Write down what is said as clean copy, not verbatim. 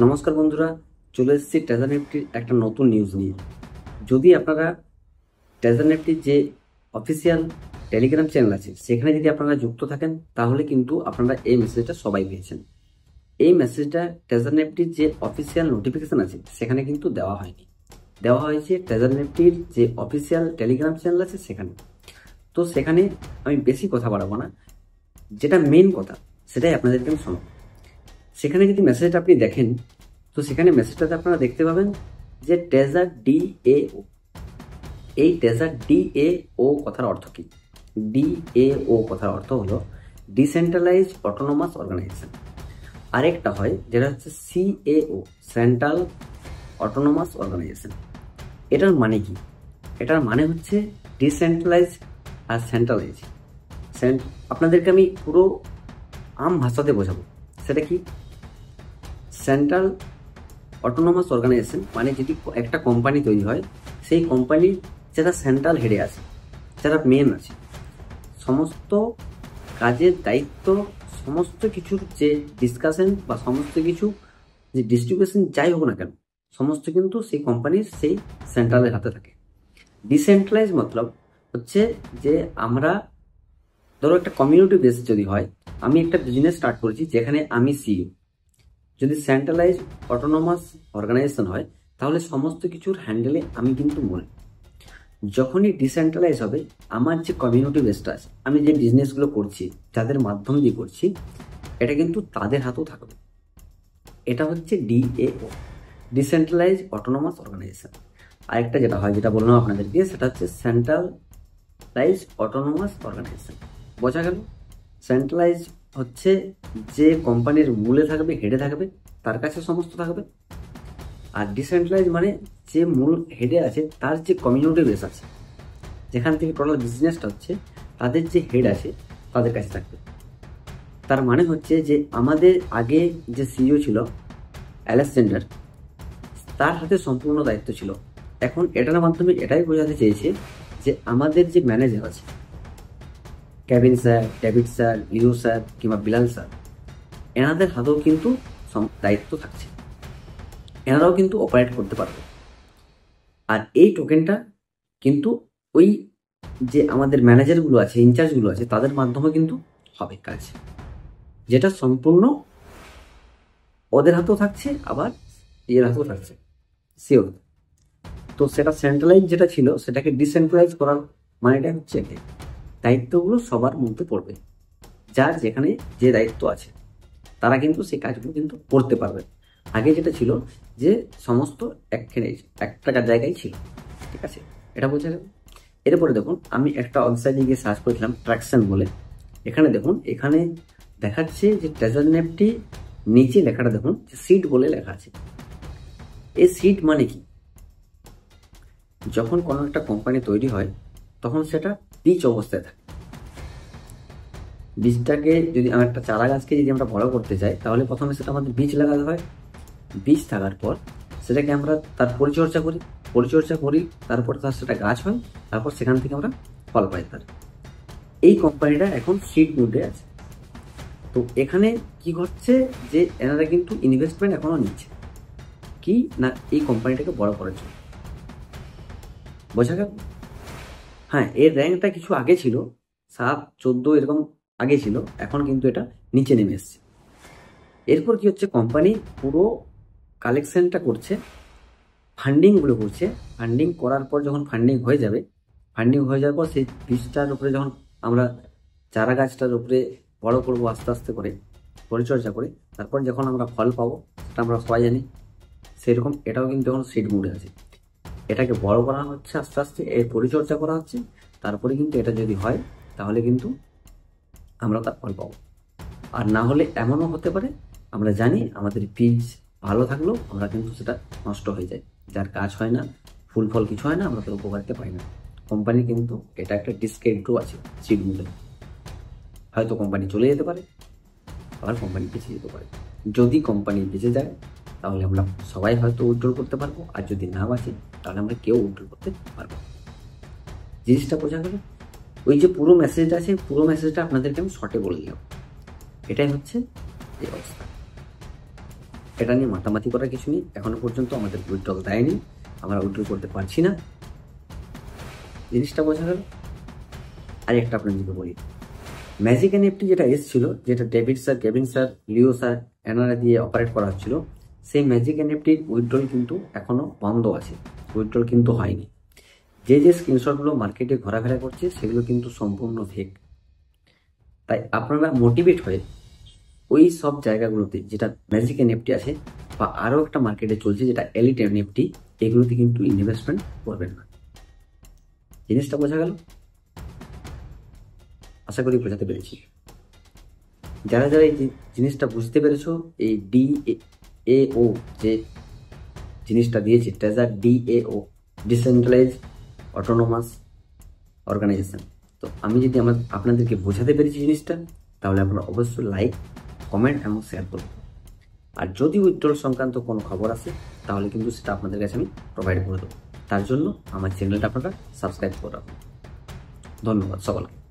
নমস্কার বন্ধুরা, চলে এসেছি ট্রেজার নিফটির একটা নতুন নিউজ নিয়ে। যদি আপনারা ট্রেজার নিফটির যে অফিসিয়াল টেলিগ্রাম চ্যানেল আছে সেখানে যদি আপনারা যুক্ত থাকেন তাহলে কিন্তু আপনারা এই মেসেজটা সবাই পেয়েছেন। এই মেসেজটা ট্রেজার নিফটির যে অফিসিয়াল নোটিফিকেশন আছে সেখানে কিন্তু দেওয়া হয়নি, দেওয়া হয়েছে ট্রেজার নিফটির যে অফিসিয়াল টেলিগ্রাম চ্যানেল আছে সেখানে। তো সেখানে আমি বেশি কথা বাড়াবো না, যেটা মেন কথা সেটাই আপনাদেরকে আমি শোনাবো। সেখানে যদি মেসেজটা আপনি দেখেন তো সেখানে মেসেজটাতে আপনারা দেখতে পাবেন যে ট্রেজার ডিএও। এই ট্রেজার ডিএও কথার অর্থ কি? ডিএও কথার অর্থ হলো ডিসেন্ট্রালাইজ অটোনোমাস অর্গানাইজেশন। আরেকটা হয় যেটা হচ্ছে সিএও, সেন্ট্রাল অটোনোমাস অর্গানাইজেশন। এটার মানে কি? এটার মানে হচ্ছে ডিসেন্ট্রালাইজ আর সেন্ট্রালাইজ। আপনাদেরকে আমি পুরো আম ভাষাতে বোঝাবো। সেটা কি? সেন্ট্রাল অটোনোমাস অর্গানাইজেশন মানে যদি একটা কোম্পানি তৈরি হয়, সেই কোম্পানির যারা সেন্ট্রাল হেডে আছে, যারা মেন আছে, সমস্ত কাজের দায়িত্ব, সমস্ত কিছুর যে ডিসকাশন বা সমস্ত কিছু যে ডিস্ট্রিবিউশন যাই হোক না কেন, সমস্ত কিন্তু সেই কোম্পানির সেই সেন্ট্রালের হাতে থাকে। ডিসেন্ট্রালাইজ মতলব হচ্ছে যে আমরা ধরো একটা কমিউনিটি বেস যদি হয়, আমি একটা বিজনেস স্টার্ট করেছি যেখানে আমি সিইও। যদি সেন্ট্রালাইজ অটোনোমাস অর্গানাইজেশন হয় তাহলে সমস্ত কিছুর হ্যান্ডেলে আমি কিন্তু মনে। যখনই ডিসেন্ট্রালাইজ হবে, আমার যে কমিউনিটি বেসটা আছে, আমি যে বিজনেসগুলো করছি, যাদের মাধ্যম দিয়ে করছি, এটা কিন্তু তাদের হাতেও থাকবে। এটা হচ্ছে ডিএও, ডিসেন্ট্রালাইজ অটোনোমাস অর্গানাইজেশন। আরেকটা যেটা হয়, যেটা বললাম আপনাদেরকে, সেটা হচ্ছে সেন্ট্রালাইজ অটোনোমাস অর্গানাইজেশন। বোঝা গেল? সেন্ট্রালাইজ হচ্ছে যে কোম্পানির মূলে থাকবে, হেডে থাকবে, তার কাছে সমস্ত থাকবে। আর ডিসেন্ট্রালাইজ মানে যে মূল হেডে আছে তার যে কমিউনিটি বেস আছে, যেখান থেকে টোটাল বিজনেসটা হচ্ছে, তাদের যে হেড আছে তাদের কাছে থাকবে। তার মানে হচ্ছে যে আমাদের আগে যে সিইও ছিল অ্যালেকজান্ডার, তার হাতে সম্পূর্ণ দায়িত্ব ছিল। এখন এটার মাধ্যমে এটাই বোঝাতে চেয়েছে যে আমাদের যে ম্যানেজার আছে, কেভিন স্যার, ডেভিড স্যার, লিও স্যার কিংবা বিলাল স্যার, এনাদের হাতেও কিন্তু দায়িত্ব থাকছে। এনারাও কিন্তু অপারেট করতে পারবে। আর এই টোকেনটা কিন্তু ওই যে আমাদের ম্যানেজারগুলো আছে, ইনচার্জগুলো আছে, তাদের মাধ্যমে কিন্তু হবে কাজ, যেটা সম্পূর্ণ ওদের হাতেও থাকছে, আবার এর হাতেও থাকছে, শিওর। তো সেটা সেন্ট্রালাইজ যেটা ছিল সেটাকে ডিসেন্ট্রালাইজ করার মানেটা হচ্ছে এটাই, দায়িত্বগুলো সবার মধ্যে পড়বে। যার যেখানে যে দায়িত্ব আছে তারা কিন্তু সেই কাজগুলো কিন্তু করতে পারবে। আগে যেটা ছিল যে সমস্ত একখানে একটা জায়গায় ছিল, ঠিক আছে? এটা বোঝা গেল। এরপরে দেখুন, আমি একটা ওয়েবসাইটে গিয়ে সার্চ করেছিলাম ট্র্যাকশন বলে। এখানে দেখুন, এখানে দেখাচ্ছে যে ট্রেজার নিফটি নিচে লেখাটা দেখুন, সিট বলে লেখা আছে। এই সিট মানে কি? যখন কোনো একটা কোম্পানি তৈরি হয় তখন সেটা বীজ অবস্থায় থাকে। বীজটাকে যদি একটা চারা গাছকে যদি আমরা বড় করতে চাই তাহলে প্রথমে সেটা আমাদের বীজ লাগাতে হয়। বীজ থাকার পর সেটাকে আমরা তার পরিচর্যা করি, তারপর তার সেটা গাছ হয়, তারপর সেখান থেকে আমরা ফল পাই তার। এই কোম্পানিটা এখন সিড মুডে আছে। তো এখানে কি ঘটছে যে এনারা কিন্তু ইনভেস্টমেন্ট এখনো নিচ্ছে কি না এই কোম্পানিটাকে বড় করার জন্য। বোঝা গেল? হ্যাঁ, এর র্যাঙ্কটা কিছু আগে ছিল, 7, 14 এরকম আগে ছিল, এখন কিন্তু এটা নিচে নেমে এসছে। এরপর কি হচ্ছে, কোম্পানি পুরো কালেকশনটা করছে, ফান্ডিংগুলো করছে। ফান্ডিং করার পর যখন ফান্ডিং হয়ে যাওয়ার পর সেই বীজটার উপরে যখন আমরা চারা গাছটার উপরে বড় করবো আস্তে আস্তে করে, পরিচর্যা করে, তারপর যখন আমরা ফল পাবো, সেটা আমরা সবাই জানি। সেরকম এটাও কিন্তু এখন সিড মুডে আছে। এটাকে বড় করা হচ্ছে আস্তে আস্তে, এর পরিচর্যা করা হচ্ছে, তারপরে কিন্তু এটা যদি হয় তাহলে কিন্তু আমরা তার ফল পাবো। আর না হলে এমনও হতে পারে, আমরা জানি আমাদের বীজ ভালো থাকলেও আমরা কিন্তু সেটা নষ্ট হয়ে যায়, যার কাজ হয় না, ফুল ফল কিছু হয় না, আমরা তার উপকারিতা পাই না। কোম্পানি কিন্তু এটা একটা ডিসকাউন্টও আছে সিড মূল্যে। হয়তো কোম্পানি চলে যেতে পারে, আবার কোম্পানি বেঁচে যেতে পারে। যদি কোম্পানি বেঁচে যায় তাহলে আমরা সবাই হয়তো উইথড্রল করতে পারবো, আর যদি না বাঁচে তাহলে আমরা কেউ উইথড্রল করতে পারবো। জিনিসটা বোঝা গেল? ওই যে পুরো মেসেজটা আছে, পুরো মেসেজটা আপনাদেরকে আমি শর্টে বলে দিলাম। এটাই হচ্ছে এই অবস্থা। এটা নিয়ে মাতামাতি করার কিছু নেই। এখনো পর্যন্ত আমাদের উইথড্রল দেয়নি, আমরা উইথড্রল করতে পারছি না। জিনিসটা বোঝা গেল। আর একটা আপনাদেরকে বলি, ম্যাজিক এনএফটি যেটা এসেছিল, যেটা ডেভিড স্যার, কেভিন স্যার, লিও স্যার এনারা দিয়ে অপারেট করা হচ্ছিল, সেই ম্যাজিক এনএফটির উইথড্রল কিন্তু এখনো বন্ধ আছে, উইথড্রল কিন্তু হয়নি। যে স্ক্রিনশটগুলো মার্কেটে ঘোরাফেরা করছে সেগুলো কিন্তু সম্পূর্ণ ফেক। তাই আপনারা মোটিভেট হয়ে ওই সব জায়গাগুলোতে যেটা ম্যাজিক এনএফটি আছে বা আরও একটা মার্কেটে চলছে যেটা এলিট এনএফটি, এগুলোতে কিন্তু ইনভেস্টমেন্ট করবেন না। জিনিসটা বোঝা গেল? আশা করি বোঝাতে পেরেছি। যারা যারা এই জিনিসটা বুঝতে পেরেছো, এই DAO যে জিনিসটা দিয়েছে, treasure DAO, decentralise autonomous organisation, তো আমি যদি আপনাদেরকে বোঝাতে পেরেছি জিনিসটা, তাহলে আপনারা অবশ্যই লাইক, কমেন্ট এবং শেয়ার করুন। আর যদি উইথড্রল সংক্রান্ত কোনো খবর আসে তাহলে কিন্তু সেটা আপনাদের কাছে আমি প্রোভাইড করে দেবো। তার জন্য আমার চ্যানেলটা আপনারা সাবস্ক্রাইব করে রাখুন। ধন্যবাদ সকলকে।